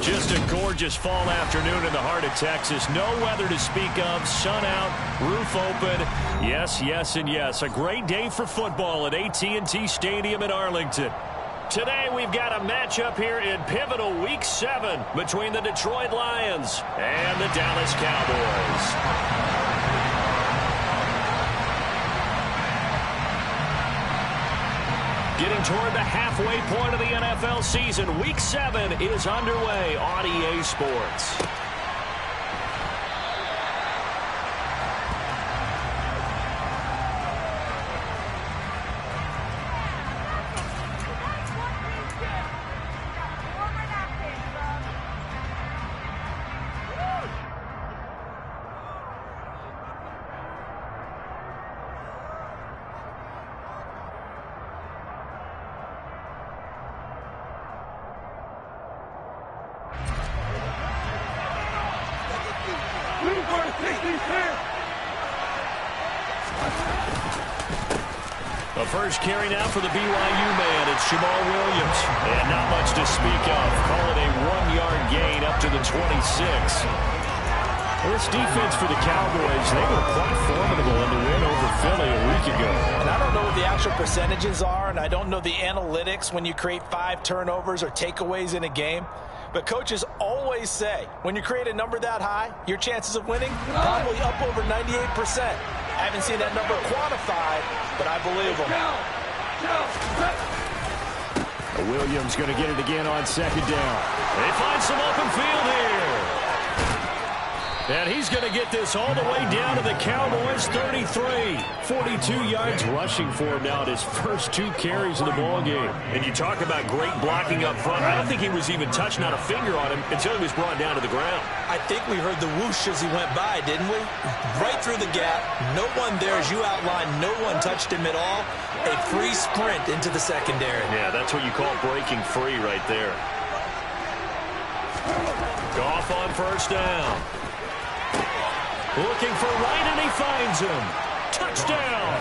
Just a gorgeous fall afternoon in the heart of Texas. No weather to speak of. Sun out, roof open. Yes, yes, and yes. A great day for football at AT&T Stadium in Arlington. Today we've got a matchup here in pivotal Week 7 between the Detroit Lions and the Dallas Cowboys. Getting toward the halfway point of the NFL season, Week 7 is underway on EA Sports. The first carry now for the BYU man. It's Jamal Williams. And not much to speak of. Call it a 1-yard gain up to the 26. This defense for the Cowboys, they were quite formidable in the win over Philly a week ago. And I don't know what the actual percentages are, and I don't know the analytics when you create 5 turnovers or takeaways in a game. But coaches always say, when you create a number that high, your chances of winning probably up over 98%. I haven't seen that number quantified, but I believe them. Williams going to get it again on second down. They find some open field here. And he's going to get this all the way down to the Cowboys' 33. 42 yards rushing for him now at his first 2 carries of the ballgame. And you talk about great blocking up front. I don't think he was even touched, not a finger on him, until he was brought down to the ground. I think we heard the whoosh as he went by, didn't we? Right through the gap. No one there, as you outlined. No one touched him at all. A free sprint into the secondary. Yeah, that's what you call breaking free right there. Goff on first down. Looking for Wright, and he finds him. Touchdown!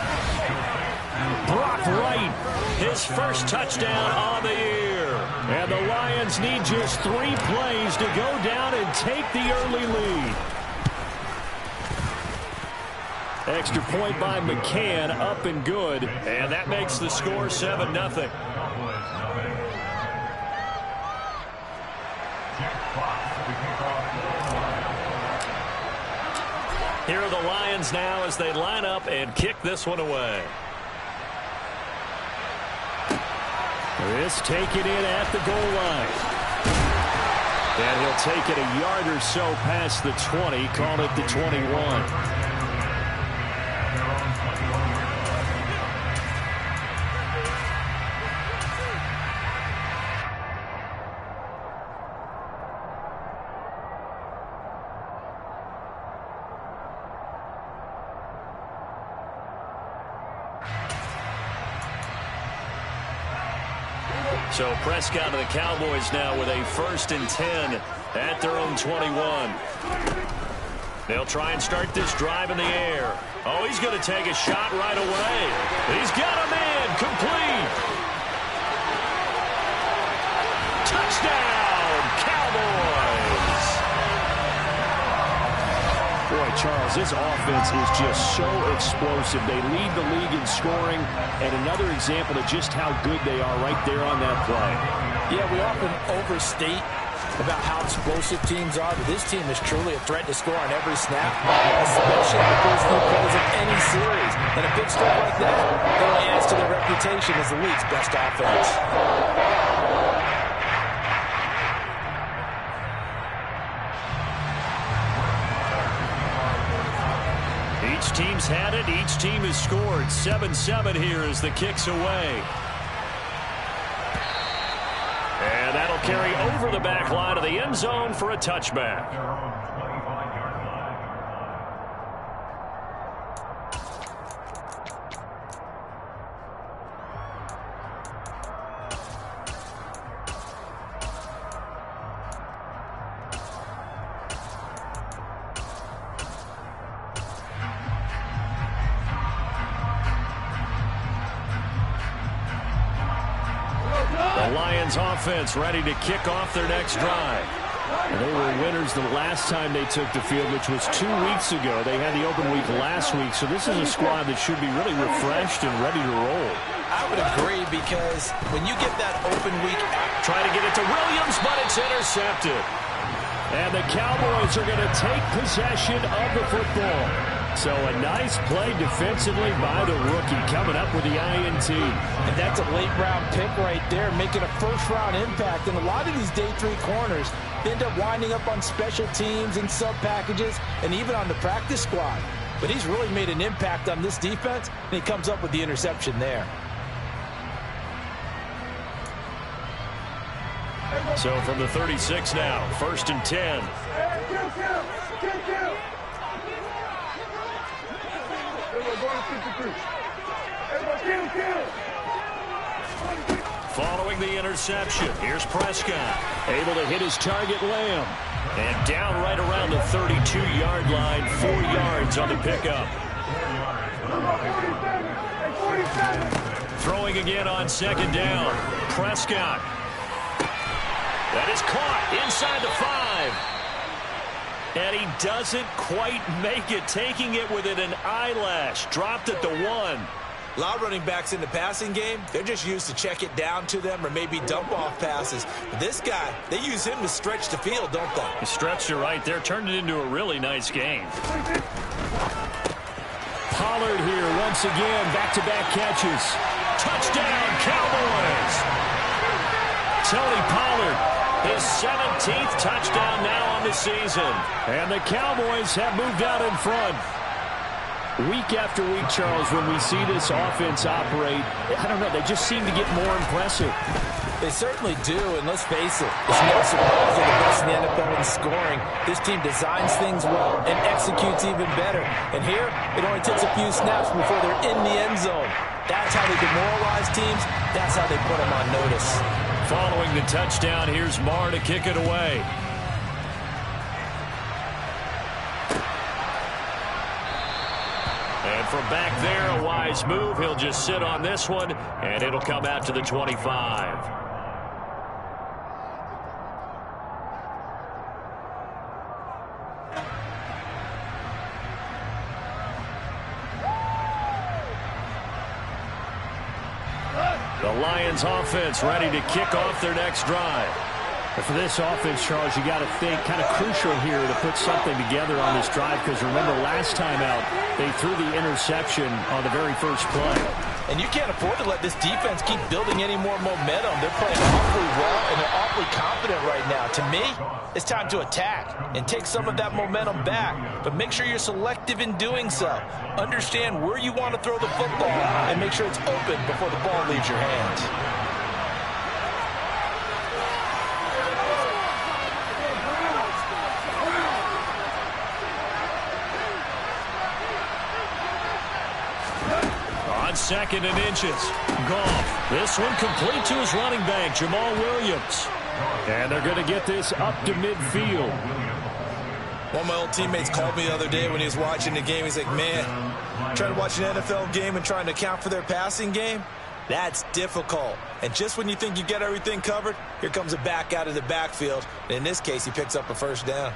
Brock Wright, his first touchdown on the year. And the Lions need just 3 plays to go down and take the early lead. Extra point by McCann, up and good. And that makes the score 7-0. Here are the Lions now as they line up and kick this one away. This taken in at the goal line. And he'll take it a yard or so past the 20, call it the 21. So Prescott and the Cowboys now with a 1st and 10 at their own 21. They'll try and start this drive in the air. Oh, he's going to take a shot right away. He's got a man complete. Touchdown, Cowboys. Boy, Charles, this offense is just so explosive. They lead the league in scoring, and another example of just how good they are right there on that play. Yeah, we often overstate about how explosive teams are, but this team is truly a threat to score on every snap, especially in the first few plays of any series. And a big score like that only adds to their reputation as the league's best offense. Each team's had it. Each team has scored. 7-7 here as the kick's away. And that'll carry over the back line of the end zone for a touchback. Lions offense ready to kick off their next drive. They were winners the last time they took the field, which was 2 weeks ago. They had the open week last week, so this is a squad that should be really refreshed and ready to roll. I would agree, because when you get that open week out, trying to get it to Williams, but it's intercepted. And the Cowboys are going to take possession of the football. So a nice play defensively by the rookie, coming up with the INT. And that's a late-round pick right there, making a first-round impact. And a lot of these day 3 corners end up winding up on special teams and sub-packages and even on the practice squad. But he's really made an impact on this defense, and he comes up with the interception there. So from the 36 now, 1st and 10. Following the interception, here's Prescott. Able to hit his target, Lamb. And down right around the 32-yard line, 4 yards on the pickup. Throwing again on 2nd down. Prescott. That is caught inside the 5. And he doesn't quite make it, taking it within an eyelash. Dropped at the 1. A lot of running backs in the passing game, they're just used to check it down to them or maybe dump off passes. But this guy, they use him to stretch the field, don't they? He stretched it right there, turned it into a really nice game. Pollard here once again, back-to-back catches. Touchdown, Cowboys! Tony Pollard, his 17th touchdown now on the season. And the Cowboys have moved out in front. Week after week, Charles, when we see this offense operate, I don't know, they just seem to get more impressive. They certainly do, and let's face it, it's no surprise they're the best in the NFL in scoring. This team designs things well and executes even better. And here, it only takes a few snaps before they're in the end zone. That's how they demoralize teams. That's how they put them on notice. Following the touchdown, here's Marr to kick it away. And from back there, a wise move. He'll just sit on this one, and it'll come out to the 25. The Lions offense ready to kick off their next drive. And for this offense, Charles, you got to think kind of crucial here to put something together on this drive, because remember last time out they threw the interception on the very first play. And you can't afford to let this defense keep building any more momentum. They're playing awfully well, and they're awfully confident right now. To me, it's time to attack and take some of that momentum back. But make sure you're selective in doing so. Understand where you want to throw the football and make sure it's open before the ball leaves your hands. On 2nd and inches. Goff. This one complete to his running back, Jamal Williams. And they're going to get this up to midfield. One of my old teammates called me the other day when he was watching the game. He's like, man, trying to watch an NFL game and trying to account for their passing game, that's difficult. And just when you think you get everything covered, here comes a back out of the backfield. And in this case, he picks up a 1st down.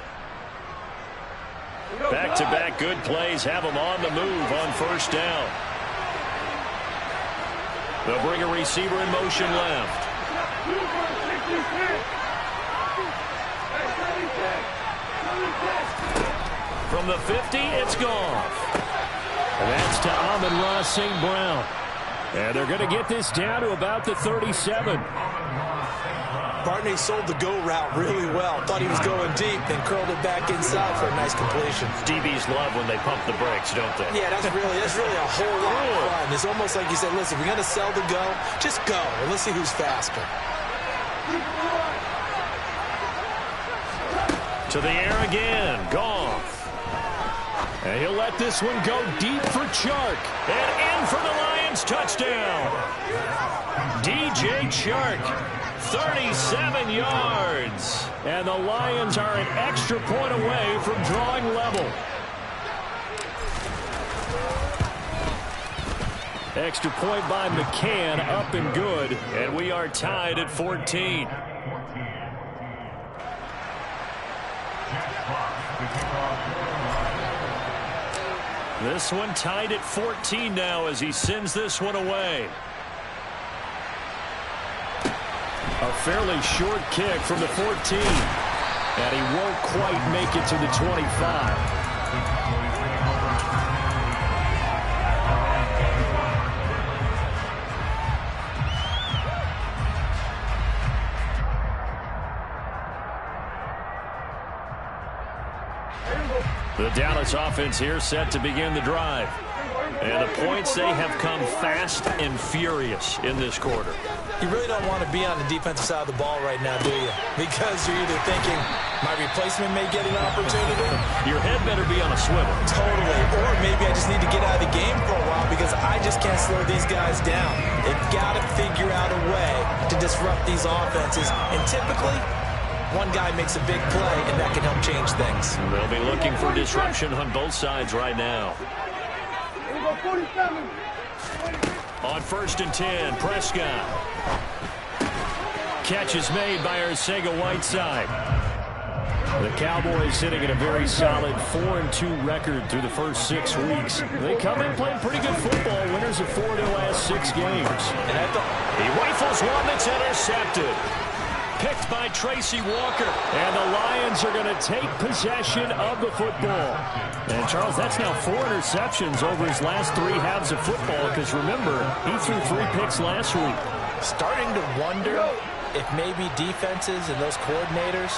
Back-to-back good plays have them on the move on 1st down. They'll bring a receiver in motion left. From the 50, it's Goff. And that's to Amon-Ra St. Brown. And they're going to get this down to about the 37. Barney sold the go route really well. Thought he was going deep, then curled it back inside for a nice completion. DBs love when they pump the brakes, don't they? Yeah, that's really a whole lot of fun. It's almost like you said, listen, we're going to sell the go. Just go, and let's see who's faster. To the air again, Goff. And he'll let this one go deep for Chark. And in for the Lions touchdown. DJ Chark, 37 yards. And the Lions are an extra point away from drawing level. Extra point by McCann, up and good. And we are tied at 14. This one tied at 14 now as he sends this one away. A fairly short kick from the 14. And he won't quite make it to the 25. The Dallas offense here set to begin the drive. And the points, they have come fast and furious in this quarter. You really don't want to be on the defensive side of the ball right now, do you? Because you're either thinking, my replacement may get an opportunity. Your head better be on a swivel. Totally. Or maybe I just need to get out of the game for a while because I just can't slow these guys down. They've got to figure out a way to disrupt these offenses. And typically, one guy makes a big play, and that can help change things. They'll be looking for disruption on both sides right now. On 1st and 10, Prescott. Catch is made by Arcega-Whiteside. The Cowboys sitting at a very solid 4-2 record through the first 6 weeks. They come in playing pretty good football, winners of 4 of their last 6 games. And he rifles one that's intercepted. Picked by Tracy Walker. And the Lions are going to take possession of the football. And, Charles, that's now 4 interceptions over his last 3 halves of football because, remember, he threw 3 picks last week. Starting to wonder if maybe defenses and those coordinators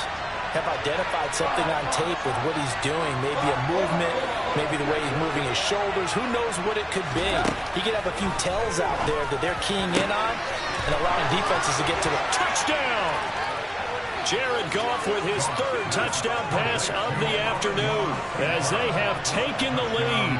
have identified something on tape with what he's doing. Maybe a movement, maybe the way he's moving his shoulders. Who knows what it could be? He could have a few tells out there that they're keying in on and allowing defenses to get to the touchdown. Jared Goff with his 3rd touchdown pass of the afternoon as they have taken the lead.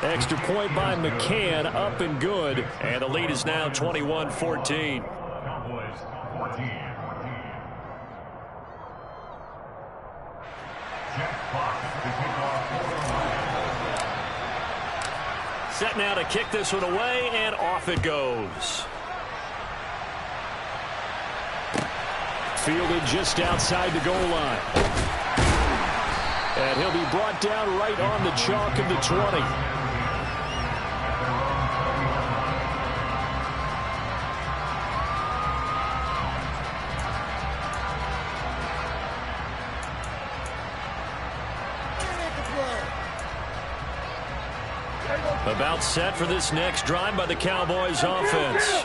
Extra point by McCann, up and good. And the lead is now 21-14. Cowboys 14. Check clock to kick off. Set now to kick this one away, and off it goes. Fielded just outside the goal line. And he'll be brought down right on the chalk of the 20. About set for this next drive by the Cowboys offense.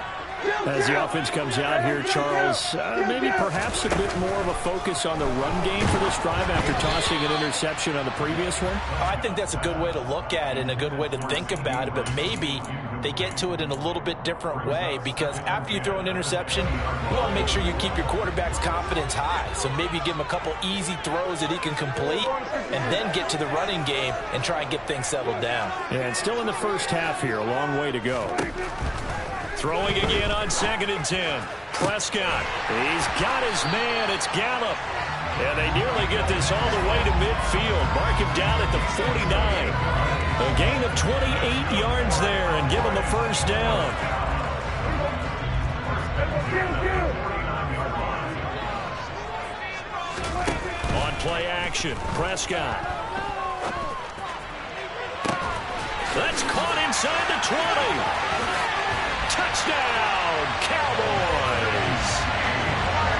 As the offense comes out here, Charles, maybe perhaps a bit more of a focus on the run game for this drive after tossing an interception on the previous one? I think that's a good way to look at it and a good way to think about it, but maybe they get to it in a little bit different way because after you throw an interception, you want to make sure you keep your quarterback's confidence high. So maybe give him a couple easy throws that he can complete and then get to the running game and try and get things settled down. Yeah, and still in the first half here, a long way to go. Throwing again on 2nd and 10. Prescott. He's got his man. It's Gallup. And they nearly get this all the way to midfield. Mark him down at the 49. A gain of 28 yards there and give him a first down. On play action, Prescott. That's caught inside the 20. Touchdown, Cowboys!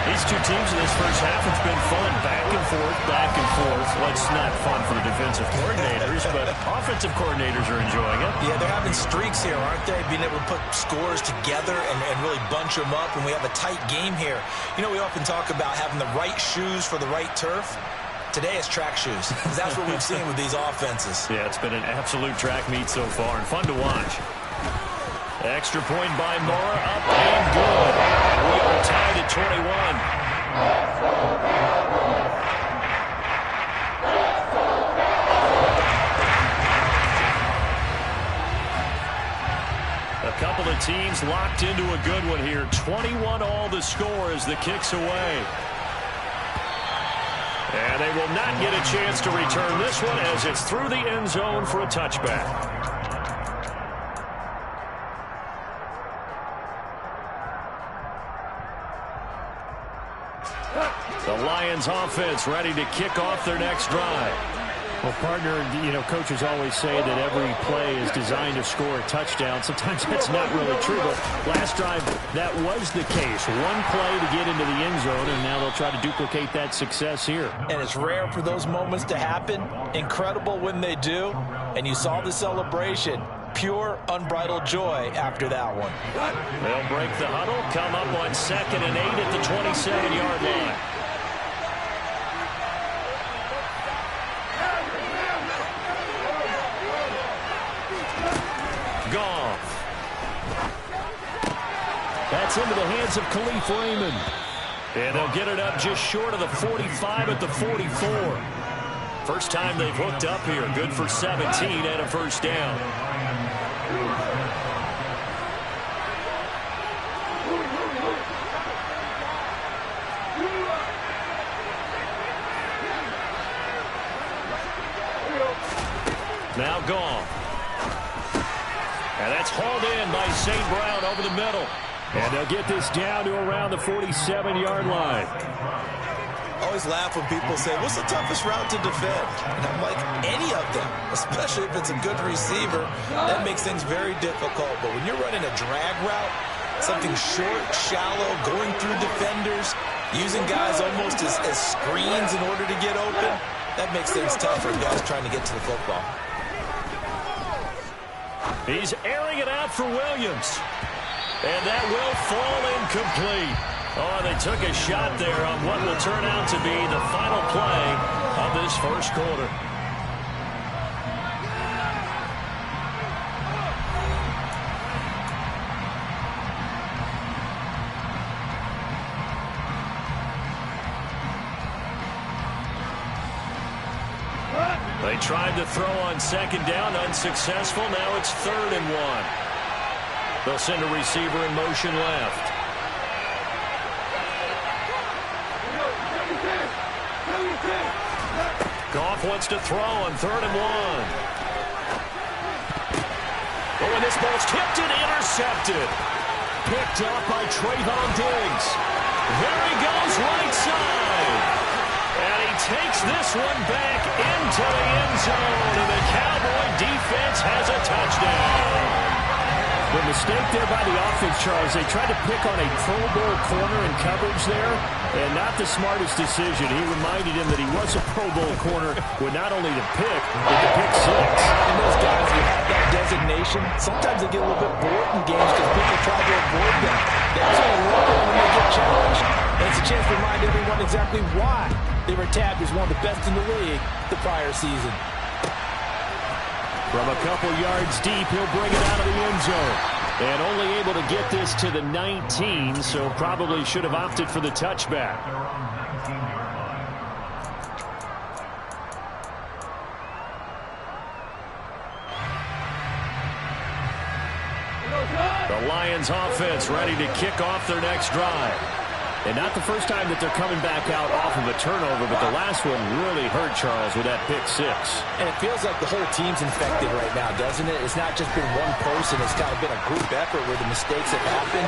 These two teams in this first half, it's been fun. Back and forth, back and forth. Well, it's not fun for the defensive coordinators, but offensive coordinators are enjoying it. Yeah, they're having streaks here, aren't they? Being able to put scores together and really bunch them up, and we have a tight game here. You know, we often talk about having the right shoes for the right turf. Today it's track shoes. That's what we've seen with these offenses. Yeah, it's been an absolute track meet so far, and fun to watch. Extra point by Mora, up and good. We are tied at 21. A couple of teams locked into a good one here. 21 all the score as the kick's away. And they will not get a chance to return this one as it's through the end zone for a touchback. Lions offense ready to kick off their next drive. Well, partner, coaches always say that every play is designed to score a touchdown. Sometimes that's not really true, but last drive, that was the case. One play to get into the end zone, and now they'll try to duplicate that success here. And it's rare for those moments to happen. Incredible when they do. And you saw the celebration. Pure, unbridled joy after that one. They'll break the huddle, come up on 2nd and 8 at the 27-yard line. Goff. That's into the hands of Khalif Raymond. And they'll get it up just short of the 45 at the 44. First time they've hooked up here. Good for 17 and a first down. Now Goff. And that's hauled in by St. Brown over the middle. And they'll get this down to around the 47-yard line. I always laugh when people say, what's the toughest route to defend? And I'm like, any of them, especially if it's a good receiver. That makes things very difficult. But when you're running a drag route, something short, shallow, going through defenders, using guys almost as screens in order to get open, that makes things tough for guys trying to get to the football. He's airing it out for Williams. And that will fall incomplete. Oh, they took a shot there on what will turn out to be the final play of this first quarter. They tried to throw on 2nd down, unsuccessful. Now it's 3rd and 1. They'll send a receiver in motion left. Goff wants to throw on 3rd and 1. Oh, and this ball's tipped and intercepted. Picked up by Trayvon Diggs. There he goes, right side. And he takes this one back into the end zone. And the Cowboy defense has a touchdown. The mistake there by the offense, Charles, they tried to pick on a Pro Bowl corner in coverage there, and not the smartest decision. He reminded him that he was a Pro Bowl corner with not only the pick, but the pick six. And those guys who have that designation, sometimes they get a little bit bored in games because people try to avoid them. They also love it when they get challenged. And it's a chance to remind everyone exactly why they were tabbed as one of the best in the league the prior season. From a couple yards deep, he'll bring it out of the end zone. And only able to get this to the 19, so probably should have opted for the touchback. The Lions offense ready to kick off their next drive. And not the first time that they're coming back out off of a turnover, but the last one really hurt Charles with that pick six. And it feels like the whole team's infected right now, doesn't it? It's not just been one person. It's kind of been a group effort where the mistakes have happened.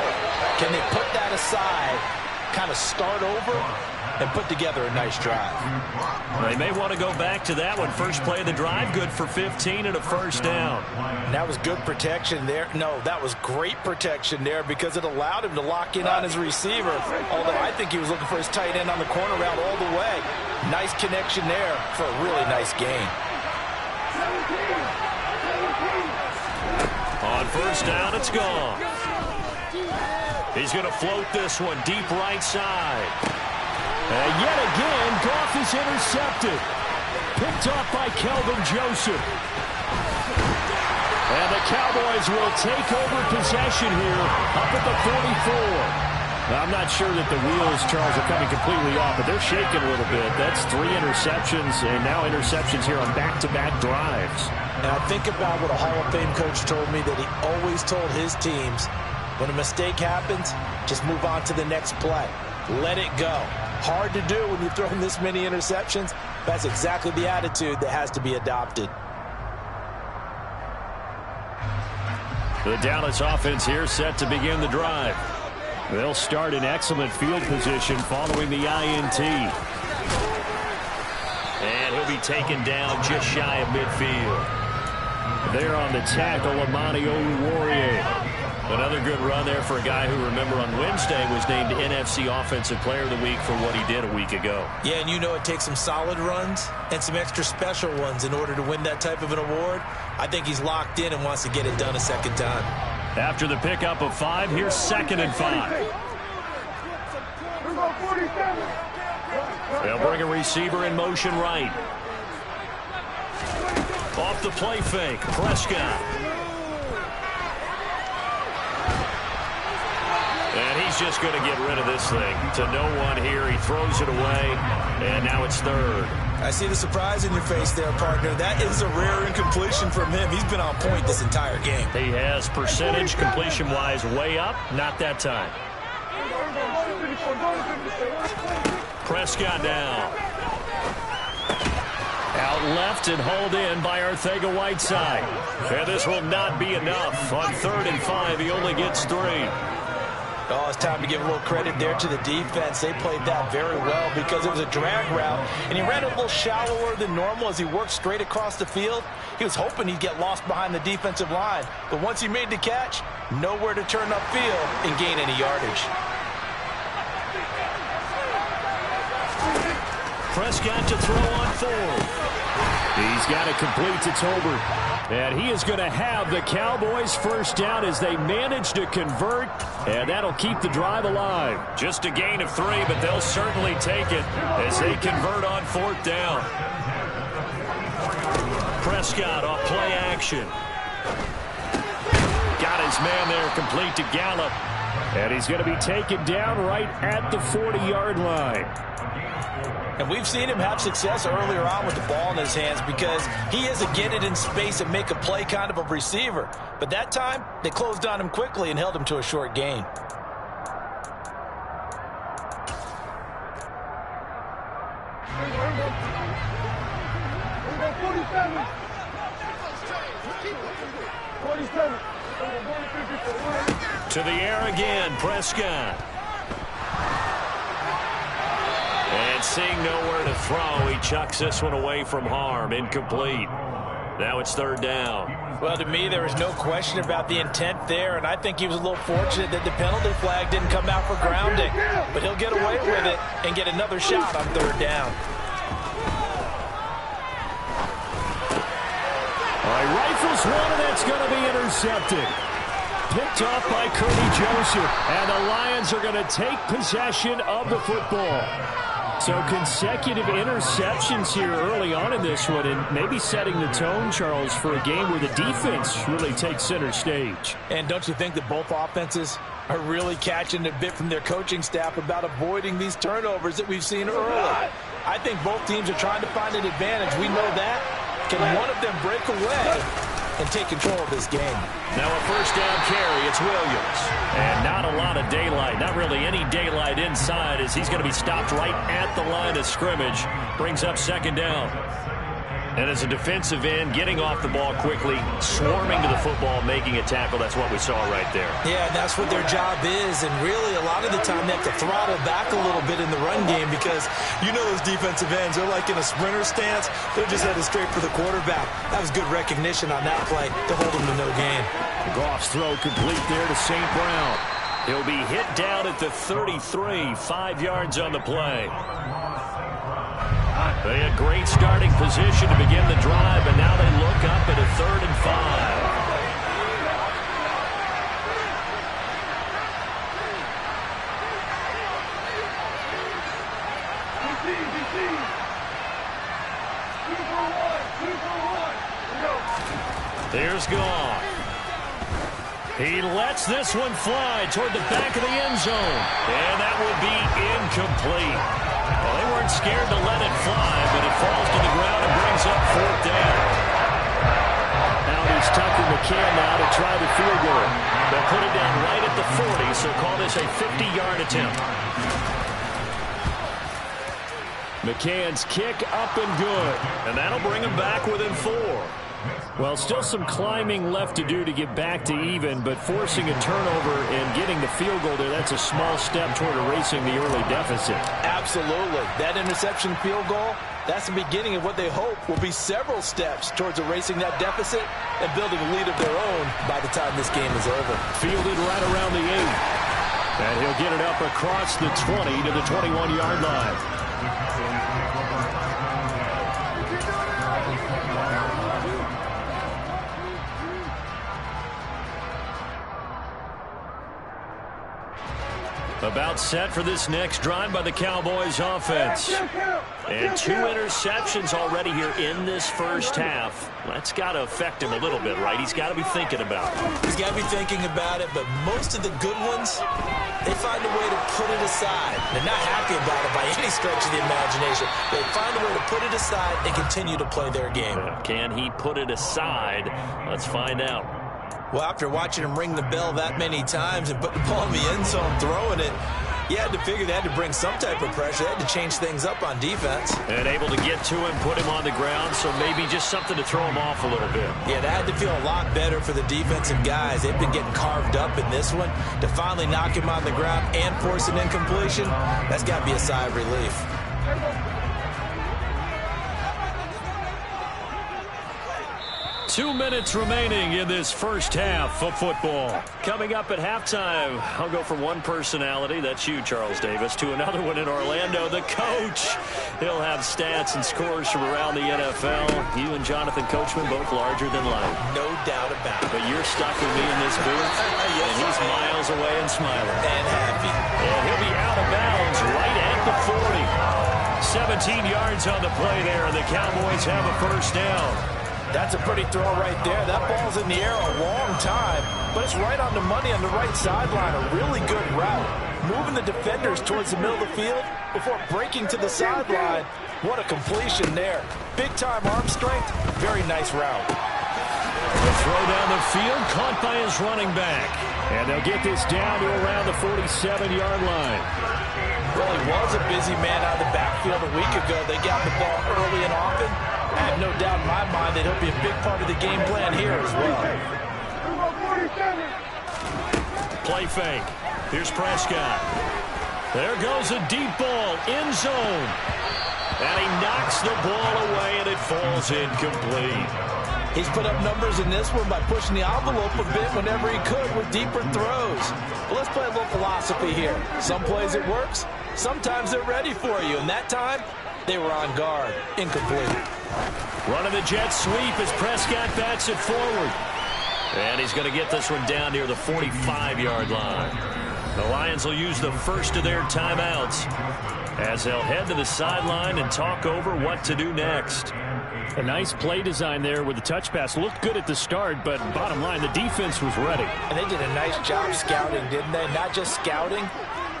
Can they put that aside, kind of start over, and put together a nice drive? They may want to go back to that one. First play of the drive, good for 15 and a first down. And that was good protection there. No, that was great protection there because it allowed him to lock in on his receiver. Although I think he was looking for his tight end on the corner route all the way. Nice connection there for a really nice gain. On first down, it's gone. He's going to float this one deep right side. And yet again, Goff is intercepted. Picked off by Kelvin Joseph. And the Cowboys will take over possession here up at the 44. Now, I'm not sure that the wheels, Charles, are coming completely off, but they're shaking a little bit. That's 3 interceptions, and now interceptions here on back-to-back drives. And I think about what a Hall of Fame coach told me, that he always told his teams, when a mistake happens, just move on to the next play. Let it go. Hard to do when you've thrown this many interceptions. That's exactly the attitude that has to be adopted. The Dallas offense here set to begin the drive. They'll start in excellent field position following the INT. be taken down just shy of midfield. There on the tackle, Amani Oruwariye. Another good run there for a guy who, remember, on Wednesday was named NFC Offensive Player of the Week for what he did a week ago. Yeah, and you know it takes some solid runs and some extra special ones in order to win that type of an award. I think he's locked in and wants to get it done a second time. After the pickup of 5, here's 2nd and 5. They'll bring a receiver in motion right. Off the play fake, Prescott. And he's just going to get rid of this thing. To no one here. He throws it away, and now it's 3rd. I see the surprise in your face there, partner. That is a rare incompletion from him. He's been on point this entire game. He has percentage completion-wise way up. Not that time. Prescott down. Out left and hauled in by Arcega-Whiteside. And this will not be enough. On 3rd and 5, he only gets 3. Oh, it's time to give a little credit there to the defense. They played that very well because it was a drag route, and he ran a little shallower than normal as he worked straight across the field. He was hoping he'd get lost behind the defensive line, but once he made the catch, nowhere to turn upfield and gain any yardage. Prescott to throw on 4th. He's got it complete to Tolbert. And he is going to have the Cowboys first down as they manage to convert. And that'll keep the drive alive. Just a gain of 3, but they'll certainly take it as they convert on 4th down. Prescott off play action. Got his man there complete to Gallup. And he's going to be taken down right at the 40-yard line. And we've seen him have success earlier on with the ball in his hands because he is a get it in space and make a play kind of a receiver. But that time, they closed on him quickly and held him to a short gain. To the air again, Prescott. And seeing nowhere to throw, he chucks this one away from harm. Incomplete. Now it's 3rd down. Well, to me, there is no question about the intent there, and I think he was a little fortunate that the penalty flag didn't come out for grounding. But he'll get away with it and get another shot on 3rd down. All right, rifles one, and that's going to be intercepted. Picked off by Curdy Joseph, and the Lions are going to take possession of the football. So consecutive interceptions here early on in this one, and maybe setting the tone, Charles, for a game where the defense really takes center stage. And don't you think that both offenses are really catching a bit from their coaching staff about avoiding these turnovers that we've seen early? I think both teams are trying to find an advantage. We know that. Can one of them break away and take control of this game? Now a first down carry. It's Williams. And not a lot of daylight. Not really any daylight inside as he's going to be stopped right at the line of scrimmage. Brings up 2nd down. And as a defensive end, getting off the ball quickly, swarming to the football, making a tackle. That's what we saw right there. Yeah, that's what their job is. And really, a lot of the time, they have to throttle back a little bit in the run game because you know those defensive ends, they're like in a sprinter stance. They're just headed straight for the quarterback. That was good recognition on that play to hold them to no gain. Goff's throw complete there to St. Brown. He'll be hit down at the 33, 5 yards on the play. They had great starting position to begin the drive, and now they look up at a 3rd and 5. Here's Goff. He lets this one fly toward the back of the end zone, and that will be incomplete. Well, they weren't scared to let it fly, but it falls to the ground and brings up 4th down. Now he's tucking McCann now to try the field goal. They'll put it down right at the 40, so call this a 50-yard attempt. McCann's kick up and good. And that'll bring him back within 4. Well, still some climbing left to do to get back to even, but forcing a turnover and getting the field goal there, that's a small step toward erasing the early deficit. Absolutely. That interception field goal, that's the beginning of what they hope will be several steps towards erasing that deficit and building a lead of their own by the time this game is over. Fielded right around the 8. And he'll get it up across the 20 to the 21-yard line. About set for this next drive by the Cowboys offense. And 2 interceptions already here in this first half. That's got to affect him a little bit, right? He's got to be thinking about it. He's got to be thinking about it, but most of the good ones, they find a way to put it aside. They're not happy about it by any stretch of the imagination. They find a way to put it aside and continue to play their game. Can he put it aside? Let's find out. Well, after watching him ring the bell that many times and put the ball in the end zone throwing it, you had to figure they had to bring some type of pressure. They had to change things up on defense. And able to get to him, put him on the ground, so maybe just something to throw him off a little bit. Yeah, that had to feel a lot better for the defensive guys. They've been getting carved up in this one. To finally knock him on the ground and force an incompletion, that's got to be a sigh of relief. 2 minutes remaining in this first half of football. Coming up at halftime, I'll go from one personality, that's you, Charles Davis, to another one in Orlando, the coach. He'll have stats and scores from around the NFL. You and Jonathan Coachman both larger than life. No doubt about it. But you're stuck with me in this booth, Yes, and he's miles away and smiling. And happy. And he'll be out of bounds right at the 40. 17 yards on the play there, and the Cowboys have a first down. That's a pretty throw right there. That ball's in the air a long time, but it's right on the money on the right sideline. A really good route. Moving the defenders towards the middle of the field before breaking to the sideline. What a completion there. Big-time arm strength. Very nice route. The throw down the field, caught by his running back. And they'll get this down to around the 47-yard line. Well, he was a busy man out of the backfield a week ago. They got the ball early and often. I have no doubt in my mind that he'll be a big part of the game plan here as well. Play fake. Here's Prescott. There goes a deep ball, end zone. And he knocks the ball away, and it falls incomplete. He's put up numbers in this one by pushing the envelope a bit whenever he could with deeper throws. But let's play a little philosophy here. Some plays it works. Sometimes they're ready for you. And that time, they were on guard. Incomplete. Running the jet sweep as Prescott bats it forward. And he's going to get this one down near the 45-yard line. The Lions will use the first of their timeouts as they'll head to the sideline and talk over what to do next. A nice play design there with the touch pass. Looked good at the start, but bottom line, the defense was ready. And they did a nice job scouting, didn't they? Not just scouting,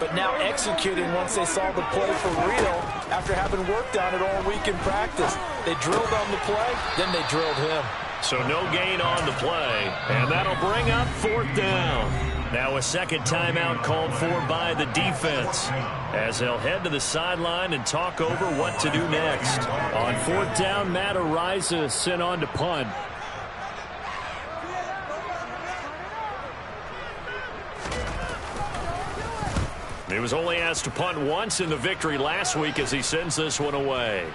but now executing once they saw the play for real after having worked on it all week in practice. They drilled on the play, then they drilled him. So no gain on the play, and that'll bring up 4th down. Now a second timeout called for by the defense as they'll head to the sideline and talk over what to do next. On 4th down, Matt Ariza sent on to punt. He was only asked to punt once in the victory last week as he sends this one away.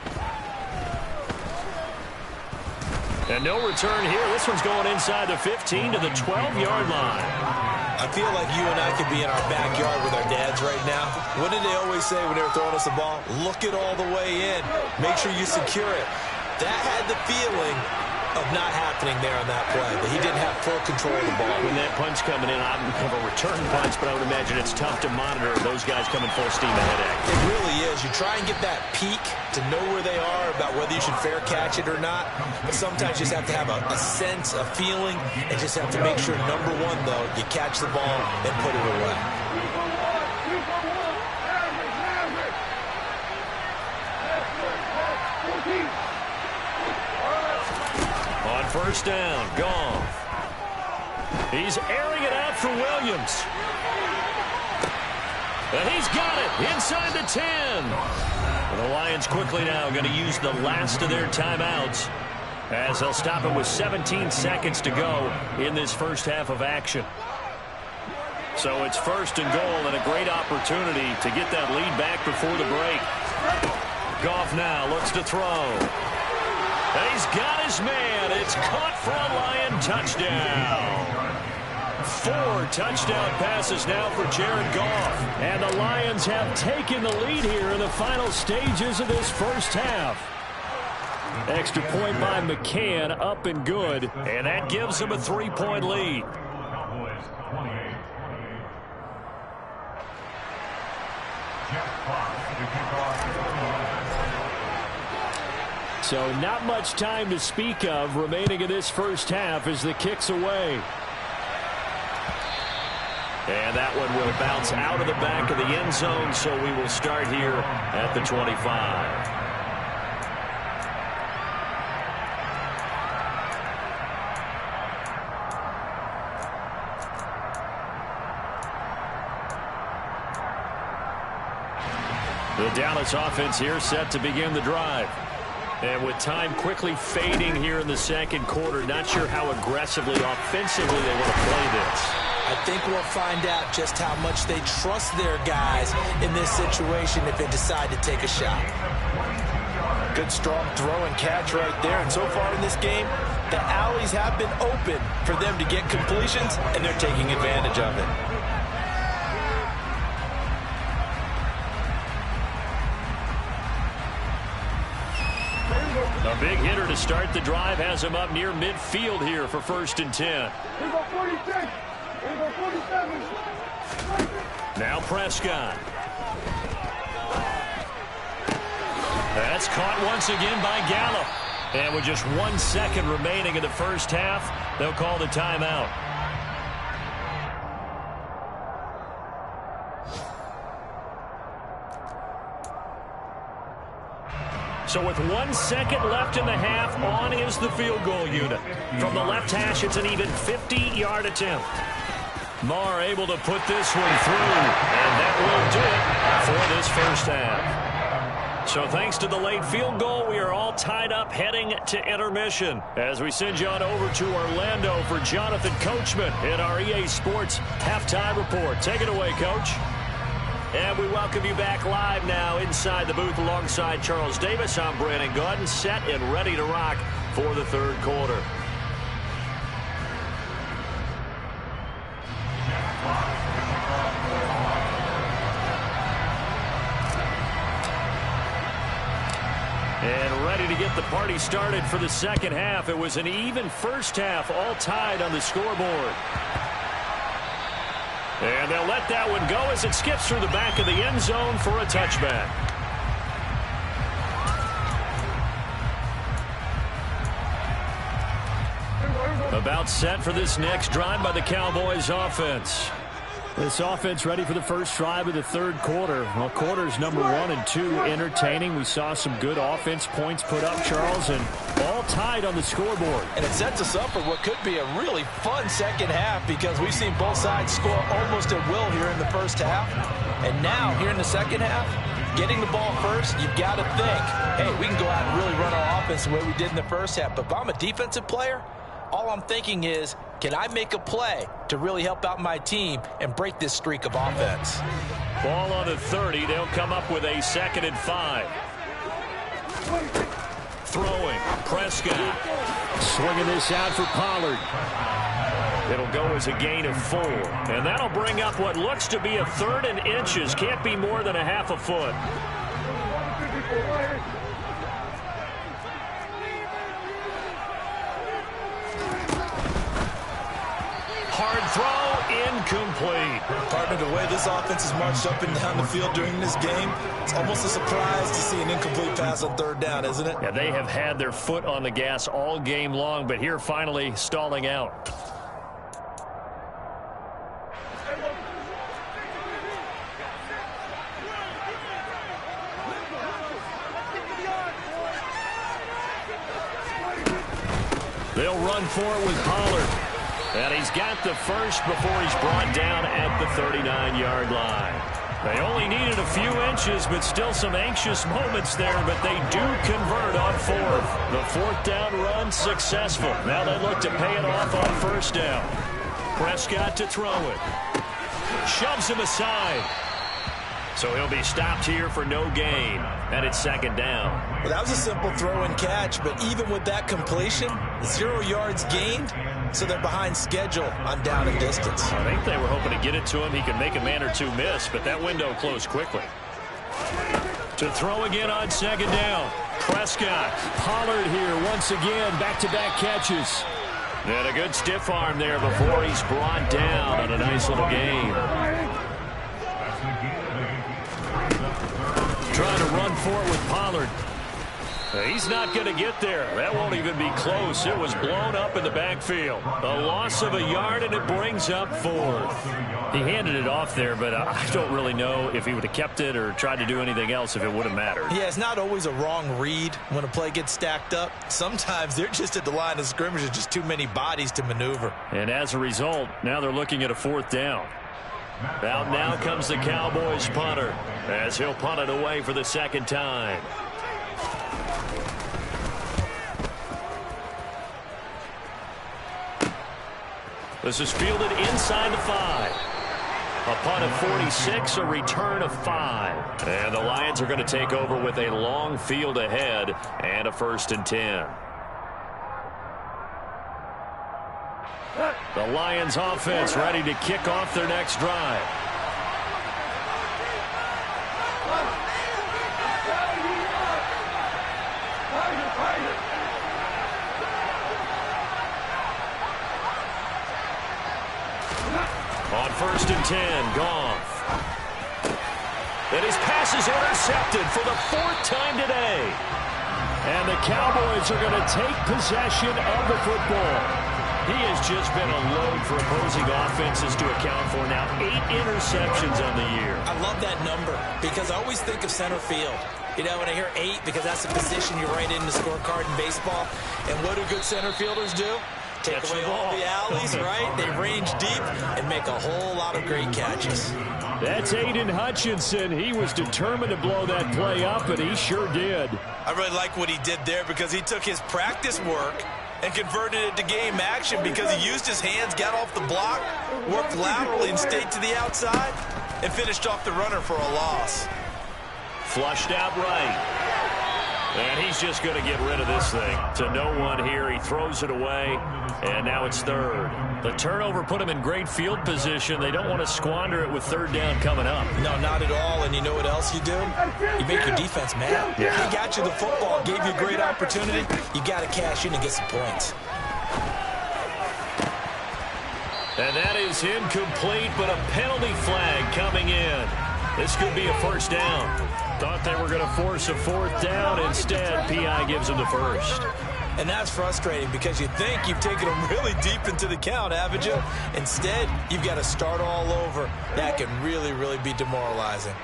And no return here. This one's going inside the 15 to the 12-yard line. I feel like you and I could be in our backyard with our dads right now. What did they always say when they were throwing us the ball? Look it all the way in. Make sure you secure it. That had the feeling of not happening there on that play, that he didn't have full control of the ball. When that punch coming in, I don't have a return punch, but I would imagine it's tough to monitor those guys coming full steam ahead at you. It really is. You try and get that peek to know where they are, about whether you should fair catch it or not, but sometimes you just have to have a sense, a feeling, and just have to make sure, number one, though, you catch the ball and put it away. First down, Goff. He's airing it out for Williams. And he's got it inside the 10. And the Lions quickly now going to use the last of their timeouts as they'll stop it with 17 seconds to go in this first half of action. So it's first and goal and a great opportunity to get that lead back before the break. Goff now looks to throw. And he's got his man. It's caught for a Lion touchdown. 4 touchdown passes now for Jared Goff. And the Lions have taken the lead here in the final stages of this first half. Extra point by McCann, up and good. And that gives them a 3-point lead. Cowboys 28. Jeff Fox to kick off. So not much time to speak of remaining in this first half as the kick's away. And that one will bounce out of the back of the end zone, so we will start here at the 25. The Dallas offense here set to begin the drive. And with time quickly fading here in the second quarter, not sure how aggressively, offensively they want to play this. I think we'll find out just how much they trust their guys in this situation if they decide to take a shot. Good strong throw and catch right there. And so far in this game, the alleys have been open for them to get completions, and they're taking advantage of it. A big hitter to start the drive has him up near midfield here for 1st and 10. Now Prescott. That's caught once again by Gallup. And with just 1 second remaining in the first half, they'll call the timeout. So with 1 second left in the half, on is the field goal unit. From the left hash, it's an even 50-yard attempt. Marr able to put this one through, and that will do it for this first half. So thanks to the late field goal, we are all tied up heading to intermission. As we send you on over to Orlando for Jonathan Coachman in our EA Sports Halftime Report. Take it away, Coach. And we welcome you back live now inside the booth alongside Charles Davis. I'm Brandon Gaudin, set and ready to rock for the third quarter. And ready to get the party started for the second half. It was an even first half, all tied on the scoreboard. And they'll let that one go as it skips through the back of the end zone for a touchback. About set for this next drive by the Cowboys offense. This offense ready for the first drive of the third quarter. Well, quarters number 1 and 2 entertaining. We saw some good offense points put up, Charles, and all tied on the scoreboard. And it sets us up for what could be a really fun second half because we've seen both sides score almost at will here in the first half. And now, here in the second half, getting the ball first, you've got to think, hey, we can go out and really run our offense the way we did in the first half. But if I'm a defensive player, all I'm thinking is, can I make a play to really help out my team and break this streak of offense? Ball on the 30. They'll come up with a 2nd and 5. Throwing. Prescott. Swinging this out for Pollard. It'll go as a gain of 4. And that'll bring up what looks to be a 3rd and inches. Can't be more than a half a foot. Hard throw, incomplete. Partner, the way this offense has marched up and down the field during this game, it's almost a surprise to see an incomplete pass on 3rd down, isn't it? Yeah, they have had their foot on the gas all game long, but here finally stalling out. They'll run for it with Pollard. And he's got the first before he's brought down at the 39-yard line. They only needed a few inches, but still some anxious moments there, but they do convert on fourth. The fourth down run successful. Now they look to pay it off on first down. Prescott to throw it. Shoves him aside. So he'll be stopped here for no gain. And it's second down. Well, that was a simple throw and catch, but even with that completion, 0 yards gained, so they're behind schedule on down and distance. I think they were hoping to get it to him. He could make a man or two miss, but that window closed quickly. To throw again on second down. Prescott. Pollard here once again. Back-to-back catches. And a good stiff arm there before he's brought down on a nice little game. Trying to run for it with Pollard. He's not going to get there. That won't even be close. It was blown up in the backfield. A loss of a yard, and it brings up fourth. He handed it off there, but I don't really know if he would have kept it or tried to do anything else if it would have mattered. Yeah, it's not always a wrong read when a play gets stacked up. Sometimes they're just at the line of scrimmage. There's just too many bodies to maneuver. And as a result, now they're looking at a fourth down. Out now comes the Cowboys punter as he'll punt it away for the second time. This is fielded inside the 5. A punt of 46, a return of 5. And the Lions are going to take over with a long field ahead and a 1st and 10. The Lions offense ready to kick off their next drive. On 1st and 10, Goff. And his pass is intercepted for the 4th time today. And the Cowboys are going to take possession of the football. He has just been a load for opposing offenses to account for now. 8 interceptions on the year. I love that number because I always think of center field. You know, when I hear 8, because that's the position you write in the scorecard in baseball. And what do good center fielders do? Take away all the alleys, right? They range deep and make a whole lot of great catches. That's Aiden Hutchinson. He was determined to blow that play up, and he sure did. I really like what he did there because he took his practice work and converted it to game action because he used his hands, got off the block, worked laterally and stayed to the outside, and finished off the runner for a loss. Flushed out right. And he's just going to get rid of this thing. To no one here. He throws it away, and now it's 3rd. The turnover put him in great field position. They don't want to squander it with 3rd down coming up. No, not at all. And you know what else you do? You make your defense mad. Yeah. He got you the football, gave you a great opportunity. You got to cash in and get some points. And that is incomplete, but a penalty flag coming in. This could be a 1st down. Thought they were going to force a 4th down. Instead, P.I. gives them the 1st. And that's frustrating because you think you've taken them really deep into the count, haven't you? Instead, you've got to start all over. That can really, really be demoralizing.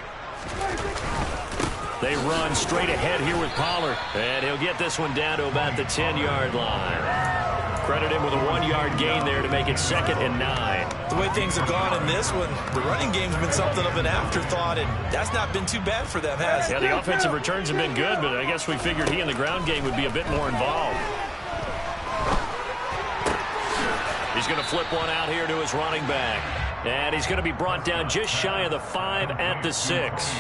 They run straight ahead here with Pollard. And he'll get this one down to about the 10-yard line. Credit him with a 1-yard gain there to make it 2nd and 9. The way things have gone in this one, the running game's been something of an afterthought, and that's not been too bad for them, has it? Yeah, the offensive returns have been good, but I guess we figured he in the ground game would be a bit more involved. He's going to flip one out here to his running back. And he's going to be brought down just shy of the 5 at the 6.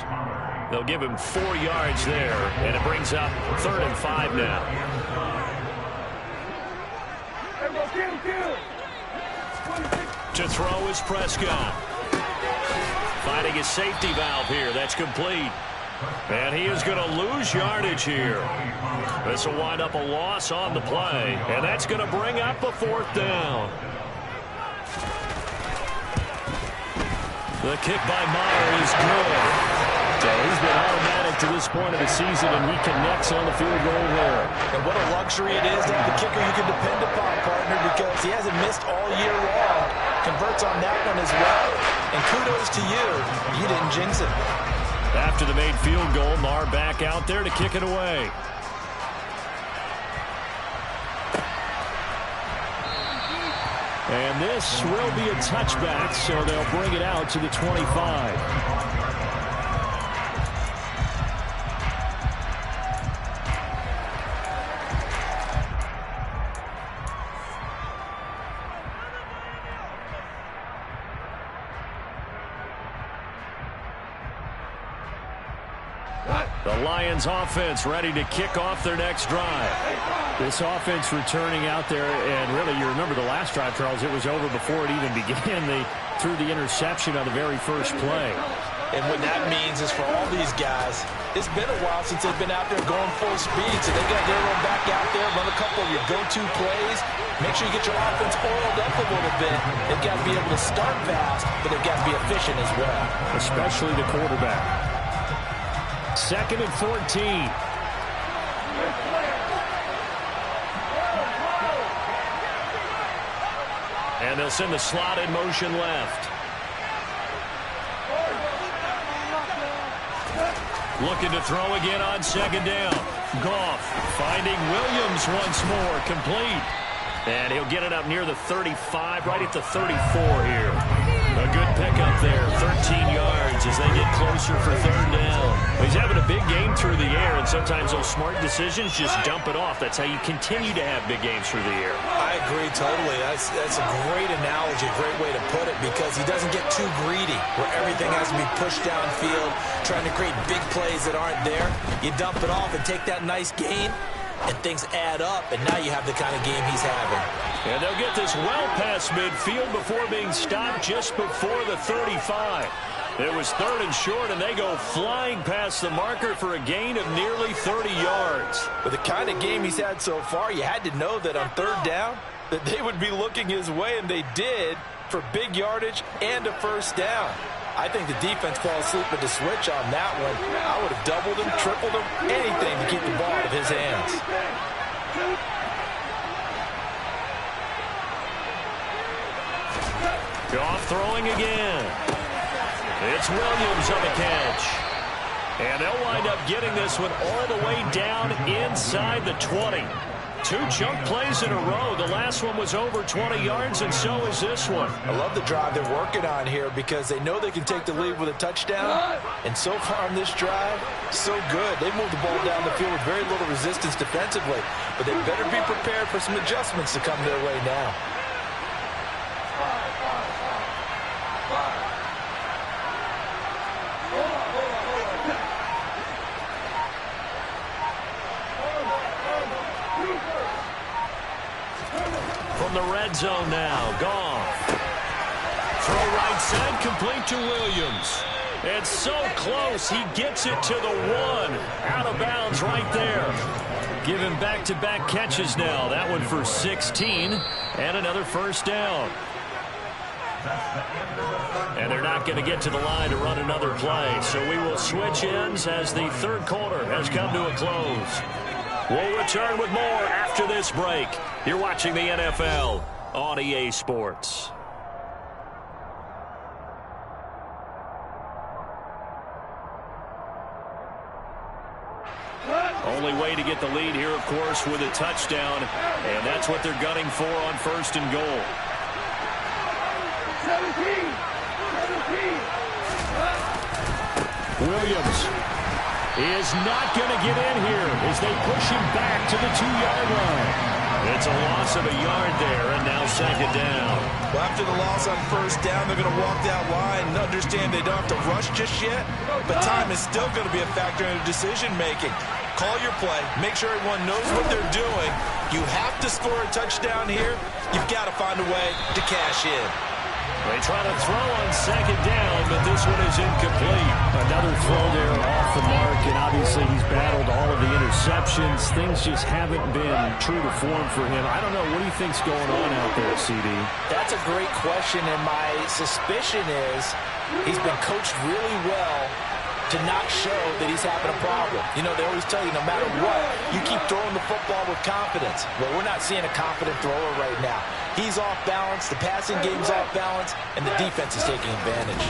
They'll give him 4 yards there, and it brings up 3rd and 5 now. To throw is Prescott. Finding his safety valve here. That's complete. And he is going to lose yardage here. This will wind up a loss on the play. And that's going to bring up a 4th down. The kick by Meyer is good. So he's been automatic to this point of the season, and he connects on the field goal there. And what a luxury it is to have a kicker you can depend upon, partner, because he hasn't missed all year long. Converts on that one as well. And kudos to you. You didn't jinx it. After the made field goal, Maher back out there to kick it away. And this will be a touchback, so they'll bring it out to the 25. The Lions offense ready to kick off their next drive. This offense returning out there, and really you remember the last drive, Charles, it was over before it even began. They threw the interception on the very first play. And what that means is for all these guys, it's been a while since they've been out there going full speed, so they got their own back out there, run a couple of your go-to plays. Make sure you get your offense oiled up a little bit. They've got to be able to start fast, but they've got to be efficient as well. Especially the quarterback. 2nd and 14. And they'll send the slot in motion left. Looking to throw again on 2nd down. Goff finding Williams once more, complete. And he'll get it up near the 35, right at the 34 here. A good pickup there, 13 yards as they get closer for 3rd down. He's having a big game through the air, and sometimes those smart decisions just dump it off. That's how you continue to have big games through the air. I agree totally. That's a great analogy, a great way to put it, because he doesn't get too greedy where everything has to be pushed downfield, trying to create big plays that aren't there. You dump it off and take that nice gain, and things add up, and now you have the kind of game he's having. And they'll get this well past midfield before being stopped just before the 35. It was 3rd and short, and they go flying past the marker for a gain of nearly 30 yards. With the kind of game he's had so far, you had to know that on 3rd down that they would be looking his way, and they did, for big yardage and a 1st down. I think the defense fell asleep with the switch on that one. I would have doubled him, tripled him, anything to keep the ball out of his hands. Goff throwing again. It's Williams on the catch. And they'll wind up getting this one all the way down inside the 20. 2 chunk plays in a row. The last one was over 20 yards, and so is this one. I love the drive they're working on here because they know they can take the lead with a touchdown. And so far on this drive, so good. They moved the ball down the field with very little resistance defensively. But they better be prepared for some adjustments to come their way now. From the red zone now, Goff. Throw right side, complete to Williams. It's so close, he gets it to the 1. Out of bounds right there. Give him back-to-back catches now. That one for 16, and another 1st down. And they're not going to get to the line to run another play, so we will switch ends as the 3rd quarter has come to a close. We'll return with more after this break. You're watching the NFL on EA Sports. Only way to get the lead here, of course, with a touchdown, and that's what they're gunning for on 1st and goal. 17. Williams is not going to get in here as they push him back to the 2-yard line. It's a loss of a yard there, and now 2nd down. Well, after the loss on 1st down, they're going to walk that line and understand they don't have to rush just yet, but time is still going to be a factor in their decision-making. Call your play. Make sure everyone knows what they're doing. You have to score a touchdown here. You've got to find a way to cash in. They try to throw on 2nd down, but this one is incomplete. Another throw there off the mark, and obviously he's battled all of the interceptions. Things just haven't been true to form for him. I don't know. What do you think's going on out there, CD? That's a great question, and my suspicion is he's been coached really well to not show that he's having a problem. You know, they always tell you no matter what, you keep throwing the football with confidence. Well, we're not seeing a confident thrower right now. He's off balance, the passing game's off balance, and the defense is taking advantage.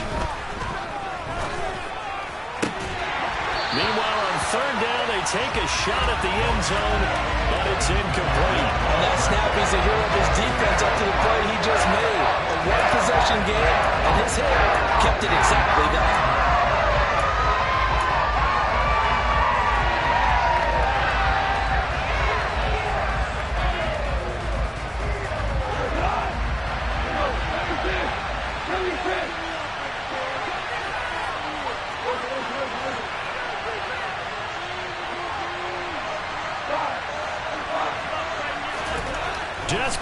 Meanwhile, on 3rd down, they take a shot at the end zone, but it's incomplete. On that snap, he's a hero of his defense up to the play he just made. A one-possession game, and his hit kept it exactly that.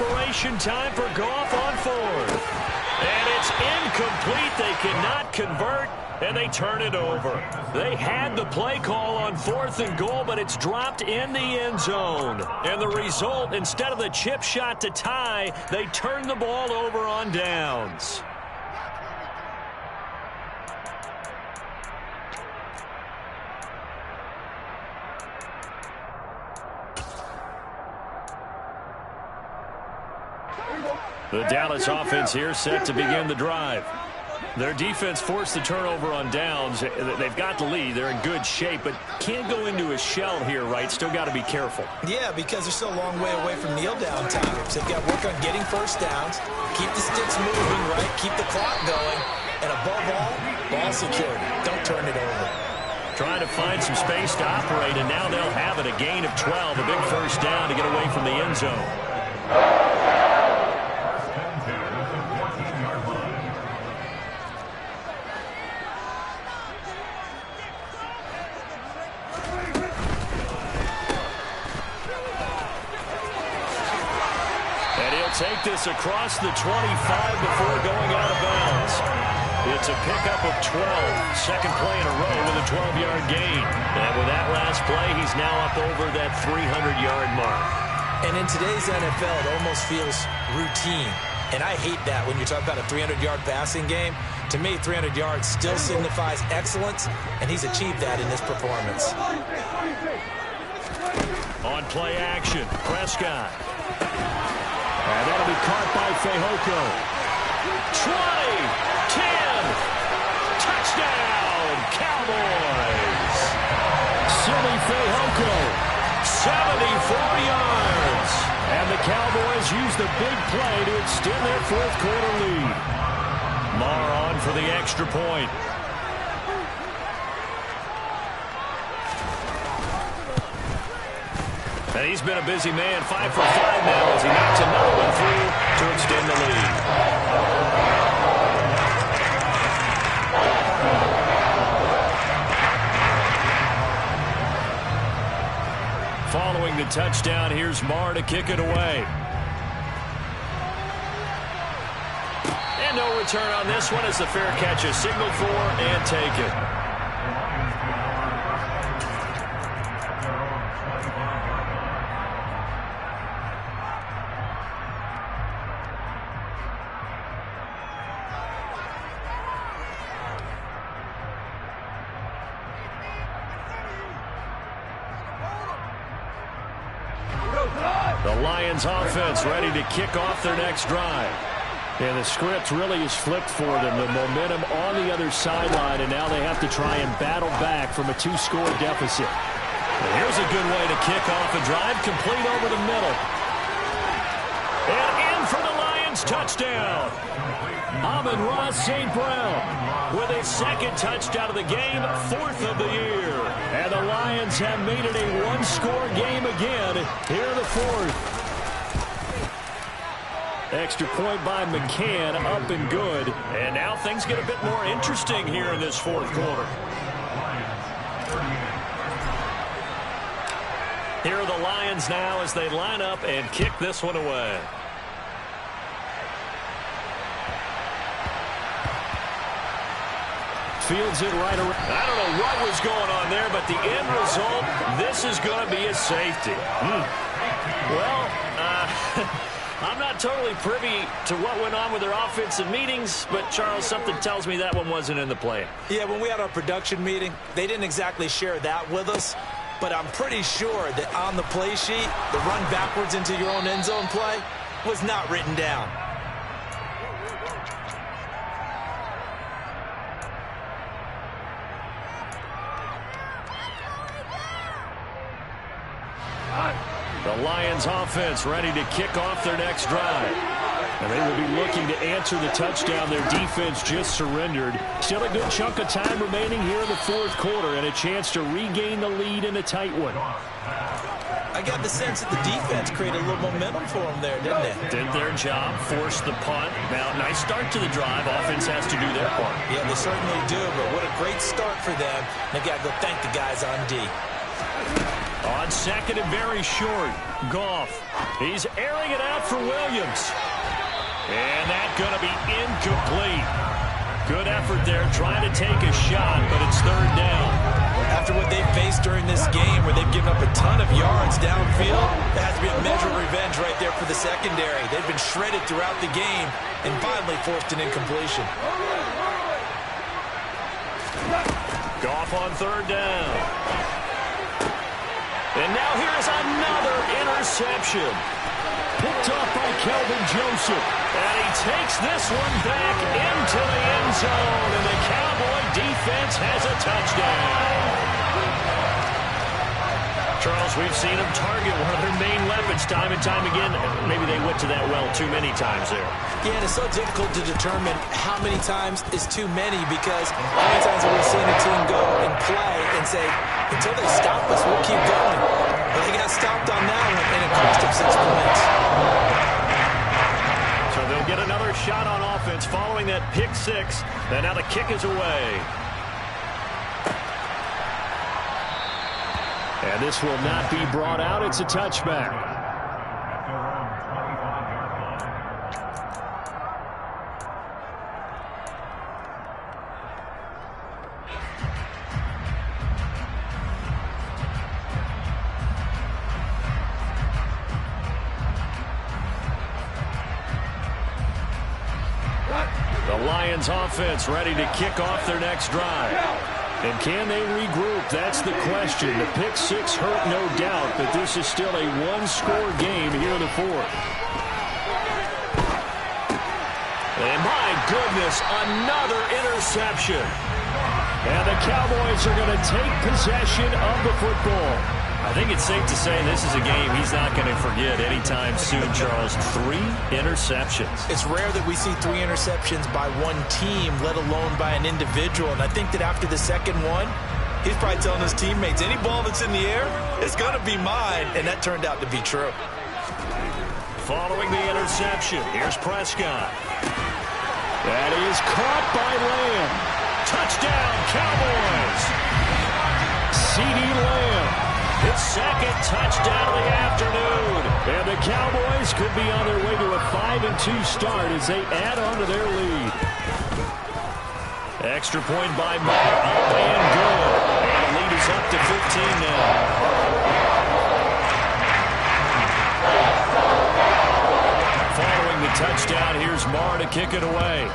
desperation time for Goff on fourth. And it's incomplete. They cannot convert, and they turn it over. They had the play call on 4th and goal, but it's dropped in the end zone. And the result, instead of the chip shot to tie, they turn the ball over on downs. The Dallas offense here set to begin the drive. Their defense forced the turnover on downs. They've got the lead. They're in good shape, but can't go into a shell here, right? Still got to be careful. Yeah, because they're still a long way away from kneel-down times. They've got to work on getting first downs, keep the sticks moving, right? Keep the clock going, and above all, ball security. Don't turn it over. Trying to find some space to operate, and now they'll have it. A gain of 12, a big first down to get away from the end zone. Take this across the 25 before going out of bounds. It's a pickup of 12. Second play in a row with a 12-yard gain. And with that last play, he's now up over that 300-yard mark. And in today's NFL, it almost feels routine. And I hate that when you talk about a 300-yard passing game. To me, 300 yards still signifies excellence, and he's achieved that in this performance. On play action, Prescott. And that'll be caught by Fehoko. 20, 10, touchdown, Cowboys. Silly Fehoko, 74 yards. And the Cowboys use the big play to extend their fourth quarter lead. Marr on for the extra point. And he's been a busy man, 5 for 5 now as he knocks another one through to extend the lead. Following the touchdown, here's Marr to kick it away. And no return on this one as the fair catch is signaled for and taken. The Lions offense ready to kick off their next drive. And the script really is flipped for them. The momentum on the other sideline, and now they have to try and battle back from a 2-score deficit. And here's a good way to kick off a drive, complete over the middle. And in for the Lions touchdown. Amon-Ra St. Brown with his second touchdown of the game, 4th of the year. And the Lions have made it a 1-score game again here in the 4th. Extra point by McCann, up and good. And now things get a bit more interesting here in this fourth quarter. Here are the Lions now as they line up and kick this one away. Fields it right around. I don't know what was going on there, but the end result, this is going to be a safety. Well, I'm not totally privy to what went on with their offensive meetings, but, Charles, something tells me that one wasn't in the plan. Yeah, when we had our production meeting, they didn't exactly share that with us, but I'm pretty sure that on the play sheet, the run backwards into your own end zone play was not written down. The Lions offense ready to kick off their next drive. And they will be looking to answer the touchdown their defense just surrendered. Still a good chunk of time remaining here in the fourth quarter and a chance to regain the lead in a tight one. I got the sense that the defense created a little momentum for them there, didn't they? Did their job, forced the punt. Now, nice start to the drive. Offense has to do their part. Yeah, they certainly do, but what a great start for them. They got to go thank the guys on D. On second and very short, Goff. He's airing it out for Williams. And that's going to be incomplete. Good effort there trying to take a shot, but it's third down. After what they've faced during this game where they've given up a ton of yards downfield, there has to be a measure of revenge right there for the secondary. They've been shredded throughout the game and finally forced an incompletion. Goff on third down. And now here's another interception. Picked off by Kelvin Joseph. And he takes this one back into the end zone. And the Cowboy defense has a touchdown. Charles, we've seen them target one of their main weapons time and time again. Maybe they went to that well too many times there. Yeah, and it's so difficult to determine how many times is too many because how many times have we seen a team go and play and say, until they stop us, we'll keep going. But they got stopped on that one, and it cost them 6 points. So they'll get another shot on offense following that pick six. And now the kick is away. And this will not be brought out. It's a touchback. The Lions offense ready to kick off their next drive. And can they regroup? That's the question. The pick six hurt, no doubt, but this is still a one-score game here in the fourth. And my goodness, another interception. And the Cowboys are going to take possession of the football. I think it's safe to say this is a game he's not going to forget anytime soon, Charles. 3 interceptions. It's rare that we see 3 interceptions by one team, let alone by an individual. And I think that after the second one, he's probably telling his teammates, any ball that's in the air, it's going to be mine. And that turned out to be true. Following the interception, here's Prescott. That is caught by Lamb. Touchdown, Cowboys. CeeDee Lamb. His second touchdown of the afternoon. And the Cowboys could be on their way to a 5-2 start as they add on to their lead. Extra point by Moore, up and good. And the lead is up to 15 now. Following the touchdown, here's Moore to kick it away.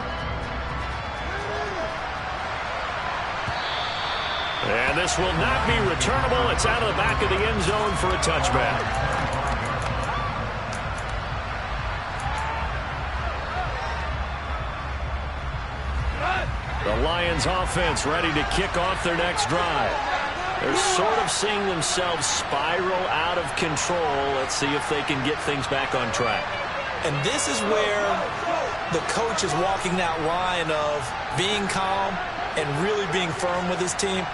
And this will not be returnable. It's out of the back of the end zone for a touchback. The Lions offense ready to kick off their next drive. They're sort of seeing themselves spiral out of control. Let's see if they can get things back on track. And this is where the coach is walking that line of being calm and really being firm with his team.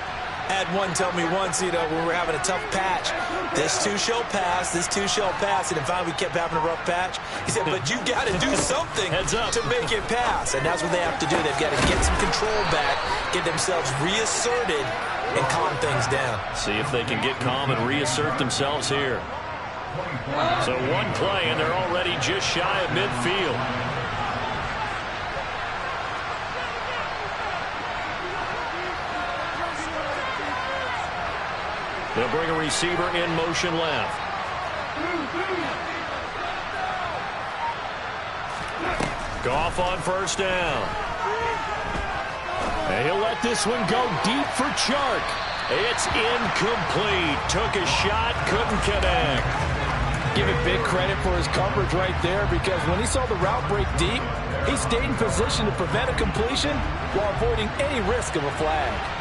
Had one tell me once, when we were having a tough patch, this too shall pass, this too shall pass, and then finally we kept having a rough patch. He said, but you got to do something to make it pass, and that's what they have to do. They've got to get some control back, get themselves reasserted, and calm things down. See if they can get calm and reassert themselves here. So one play, and they're already just shy of midfield. They'll bring a receiver in motion left. Goff on first down. And he'll let this one go deep for Chark. It's incomplete. Took a shot, couldn't connect. Give it big credit for his coverage right there because when he saw the route break deep, he stayed in position to prevent a completion while avoiding any risk of a flag.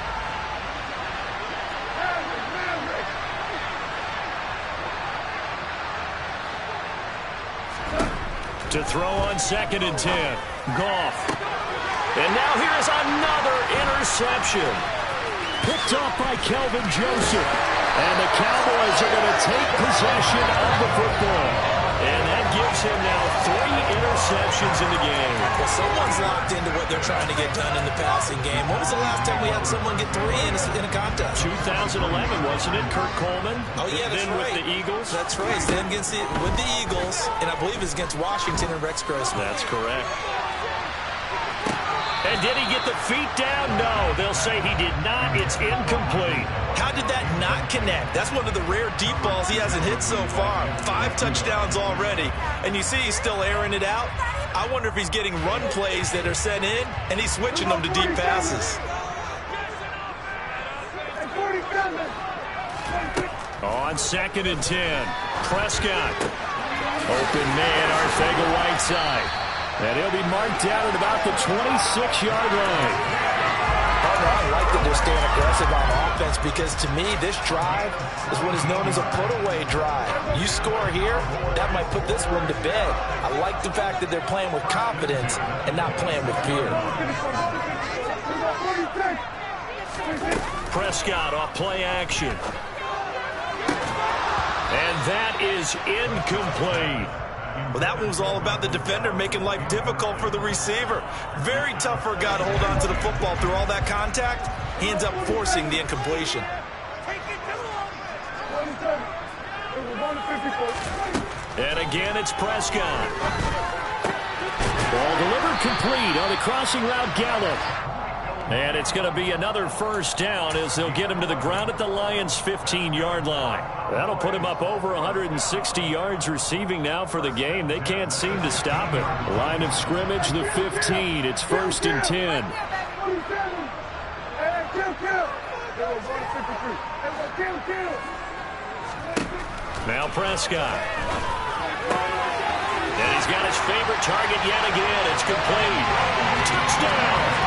To throw on 2nd and 10. Goff. And now here's another interception. Picked off by Kelvin Joseph. And the Cowboys are going to take possession of the football. And that gives gives him now 3 interceptions in the game. Well, someone's locked into what they're trying to get done in the passing game. When was the last time we had someone get 3 in a contest? 2011, wasn't it? Kurt Coleman. Oh, yeah, that's then right. with the Eagles. That's right. Then with the Eagles, and I believe it's against Washington and Rex Grossman. That's correct. And did he get the feet down? No. They'll say he did not. It's incomplete. How did that not connect? That's one of the rare deep balls he hasn't hit so far. 5 touchdowns already. And you see he's still airing it out. I wonder if he's getting run plays that are sent in, and he's switching them to deep passes. On 2nd and 10, Prescott. Open man, Arcega-Whiteside. And he'll be marked down at about the 26-yard line. I like that they're staying aggressive on offense because, to me, this drive is what is known as a put-away drive. You score here, that might put this one to bed. I like the fact that they're playing with confidence and not playing with fear. Prescott off play action. And that is incomplete. Well, that one was all about the defender making life difficult for the receiver. Very tough for a guy to hold on to the football through all that contact. He ends up forcing the incompletion. And again, it's Prescott. Ball delivered complete on the crossing route, Gallup. And it's going to be another first down as they'll get him to the ground at the Lions' 15-yard line. That'll put him up over 160 yards receiving now for the game. They can't seem to stop it. Line of scrimmage, the 15. It's 1st and 10. Now Prescott. And he's got his favorite target yet again. It's complete. Touchdown!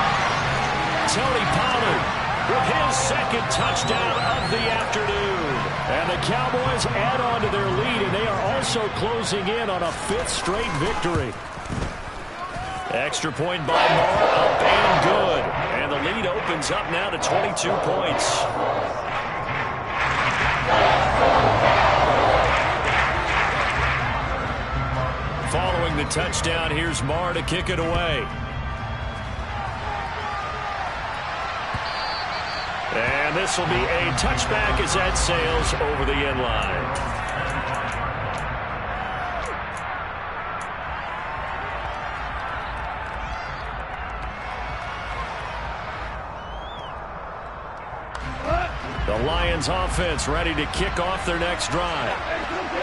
Tony Pollard with his 2nd touchdown of the afternoon. And the Cowboys add on to their lead, and they are also closing in on a 5th straight victory. Extra point by Moore, up and good. And the lead opens up now to 22 points. Following the touchdown, here's Moore to kick it away. And this will be a touchback as that sails over the end line. The Lions offense ready to kick off their next drive.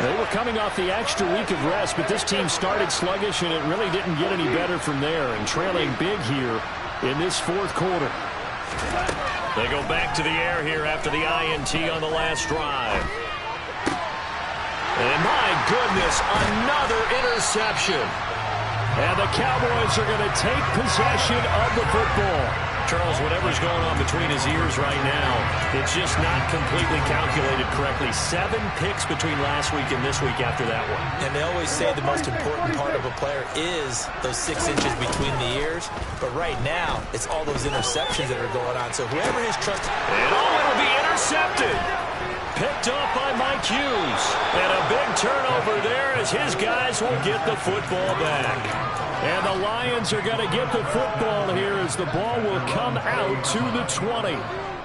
They were coming off the extra week of rest, but this team started sluggish, and it really didn't get any better from there, and trailing big here in this 4th quarter. They go back to the air here after the INT on the last drive. And my goodness, another interception. And the Cowboys are going to take possession of the football. Charles, whatever's going on between his ears right now, it's just not completely calculated correctly. 7 picks between last week and this week after that one. And they always say the most important part of a player is those 6 inches between the ears. But right now, it's all those interceptions that are going on. So whoever his trust... And it'll be intercepted. Picked off by Mike Hughes. And a big turnover there as his guys will get the football back. And the Lions are going to get the football here as the ball will come out to the 20.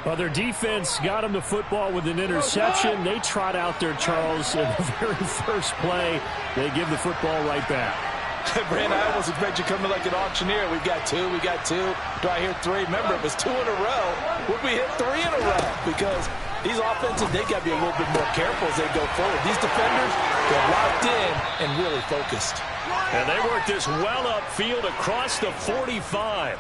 Well, their defense got them the football with an interception. They trot out there, Charles, in the very first play. They give the football right back. Brand, I almost expect you coming like an auctioneer. We got 2. Do I hear 3? Remember, it was 2 in a row. Would we hit 3 in a row? Because these offenses, they got to be a little bit more careful as they go forward. These defenders, they're locked in and really focused. And they work this well upfield across the 45.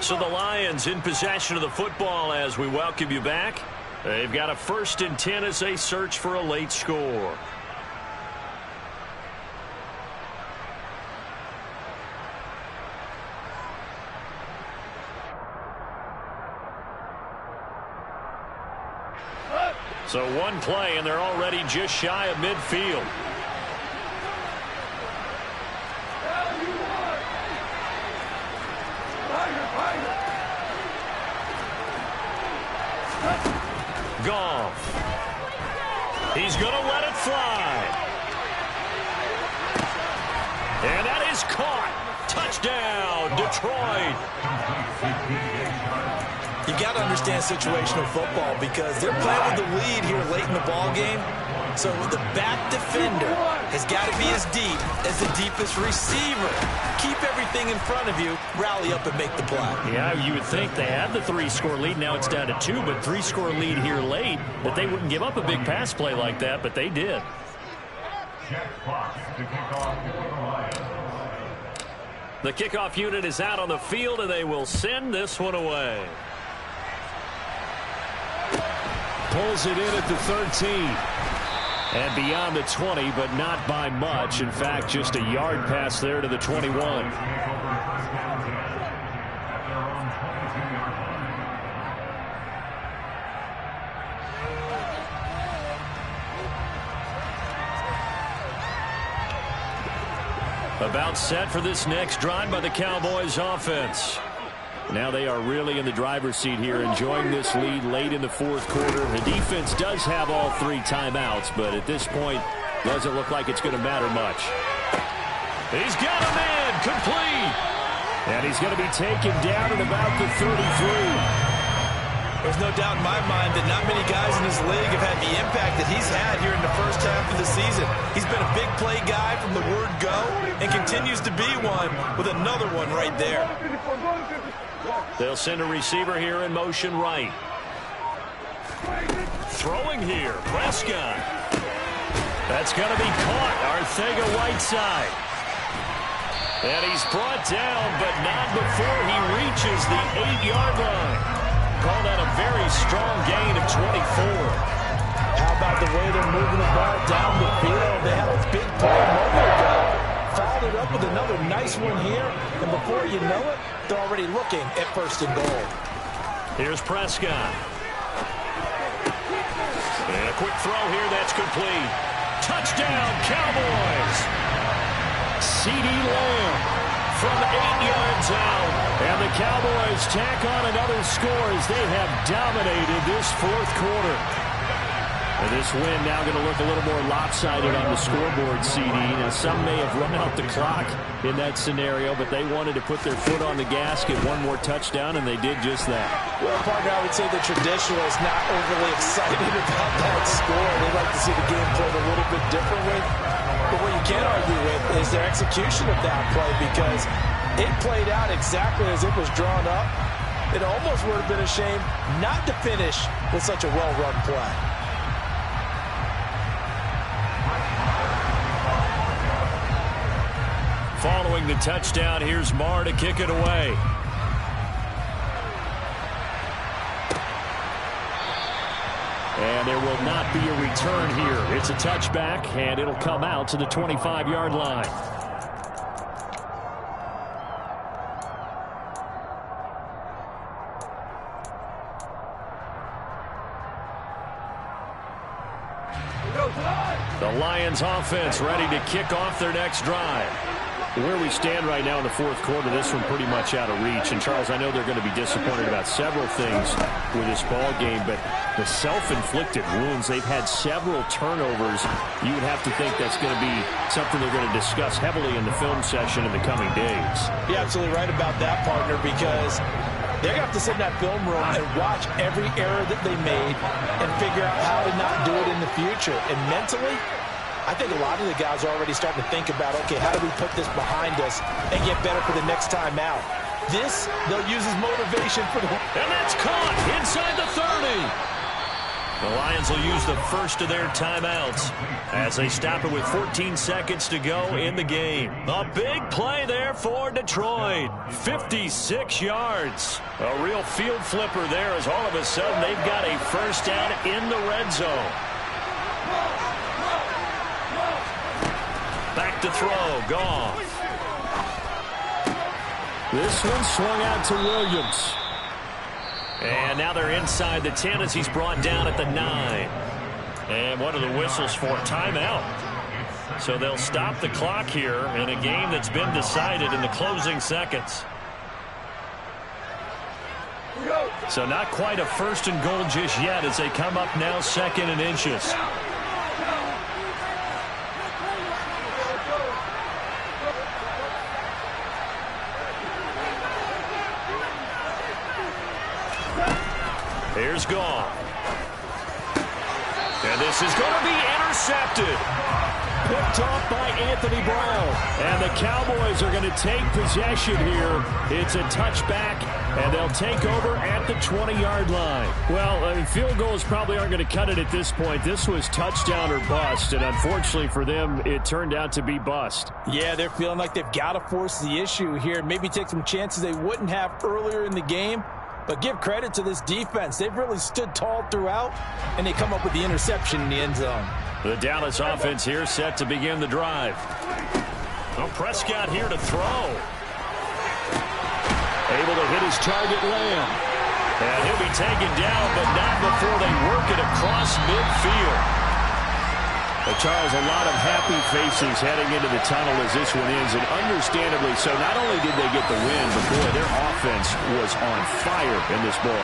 So the Lions in possession of the football as we welcome you back. They've got a 1st and 10 as they search for a late score. So one play, and they're already just shy of midfield. Goff. He's going to let it fly. Detroit. You got to understand situational football because they're playing with the lead here late in the ball game. So the back defender has got to be as deep as the deepest receiver. Keep everything in front of you, rally up and make the play. Yeah, you would think they had the 3-score lead. Now it's down to 2, but 3-score lead here late, that they wouldn't give up a big pass play like that, but they did. The kickoff unit is out on the field, and they will send this one away. Pulls it in at the 13. And beyond the 20, but not by much. In fact, just a yard pass there to the 21. About set for this next drive by the Cowboys offense. Now they are really in the driver's seat here, enjoying this lead late in the fourth quarter. The defense does have all 3 timeouts, but at this point, doesn't look like it's going to matter much. He's got a man, complete. And he's going to be taken down at about the 33. There's no doubt in my mind that not many guys in this league have had the impact that he's had here in the first half of the season. He's been a big play guy from the word go and continues to be one with another one right there. They'll send a receiver here in motion right. Throwing here, Prescott. That's going to be caught, Arcega-Whiteside. And he's brought down, but not before he reaches the 8-yard line. Call that a very strong gain of 24. How about the way they're moving the ball down the field? They had a big play a moment ago. Followed it up with another nice one here. And before you know it, they're already looking at 1st and goal. Here's Prescott. And a quick throw here that's complete. Touchdown, Cowboys. CeeDee Lamb from 8 yards out. And the Cowboys tack on another score as they have dominated this fourth quarter. And this win now going to look a little more lopsided on the scoreboard, CD. Now, some may have run out the clock in that scenario, but they wanted to put their foot on the gas, get one more touchdown, and they did just that. Well, partner, I would say the traditionalists not overly excited about that score. They like to see the game played a little bit differently. But what you can't argue with is their execution of that play, because it played out exactly as it was drawn up. It almost would have been a shame not to finish with such a well-run play. Following the touchdown, here's Marr to kick it away. And there will not be a return here. It's a touchback, and it'll come out to the 25-yard line. The Lions offense ready to kick off their next drive. Where we stand right now in the fourth quarter, this one pretty much out of reach. And, Charles, I know they're going to be disappointed about several things with this ball game, but the self-inflicted wounds, they've had several turnovers. You would have to think that's going to be something they're going to discuss heavily in the film session in the coming days. You're absolutely right about that, partner, because they're going to have to sit in that film room and watch every error that they made and figure out how to not do it in the future. And mentally, I think a lot of the guys are already starting to think about, okay, how do we put this behind us and get better for the next time out? This, they'll use as motivation for the... And that's caught inside the 30. The Lions will use the first of their timeouts as they stop it with 14 seconds to go in the game. A big play there for Detroit. 56 yards. A real field flipper there as all of a sudden they've got a first down in the red zone. Back to throw, Goff. This one swung out to Williams. And now they're inside the 10 as he's brought down at the 9. And what are the whistles for? Timeout. So they'll stop the clock here in a game that's been decided in the closing seconds. So not quite a first and goal just yet as they come up now 2nd and inches. Here's Gall. And this is going to be intercepted. Picked off by Anthony Brown. And the Cowboys are going to take possession here. It's a touchback, and they'll take over at the 20-yard line. Well, field goals probably aren't going to cut it at this point. This was touchdown or bust, and unfortunately for them, it turned out to be bust. Yeah, they're feeling like they've got to force the issue here. Maybe take some chances they wouldn't have earlier in the game. But give credit to this defense. They've really stood tall throughout, and they come up with the interception in the end zone. The Dallas offense here set to begin the drive. Well, Prescott here to throw. Able to hit his target, Lamb. And he'll be taken down, but not before they work it across midfield. But Charles, a lot of happy faces heading into the tunnel as this one ends, and understandably so. Not only did they get the win, but boy, their offense was on fire in this ball